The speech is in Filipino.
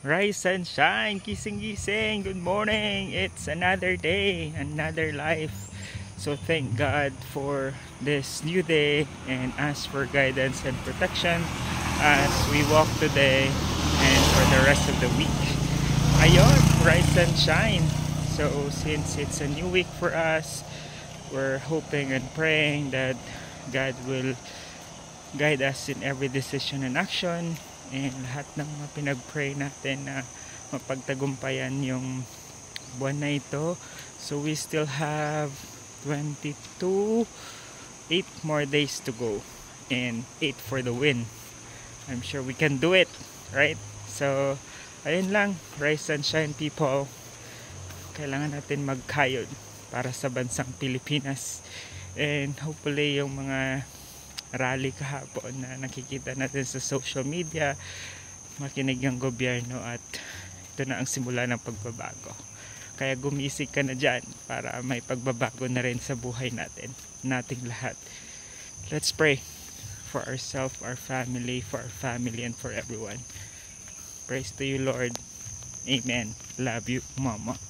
Rise and shine, gising gising, good morning. It's another day, another life. So thank God for this new day and ask for guidance and protection as we walk today and for the rest of the week. Ayon, rise and shine. So since it's a new week for us, we're hoping and praying that God will guide us in every decision and action, and lahat ng mga pinag-pray natin na mapagtagumpayan yung buwan na ito. So we still have 8 more days to go and 8 for the win. I'm sure we can do it, right? So ayun lang, rise and shine people. Kailangan natin magkayod para sa bansang Pilipinas, and hopefully yung mga rally kahapon na nakikita natin sa social media, makinig ang gobyerno at ito na ang simula ng pagbabago. Kaya gumising ka na dyan para may pagbabago na rin sa buhay nating lahat. Let's pray for ourselves, our family, and for everyone. Praise to you, Lord. Amen. Love you, Mama.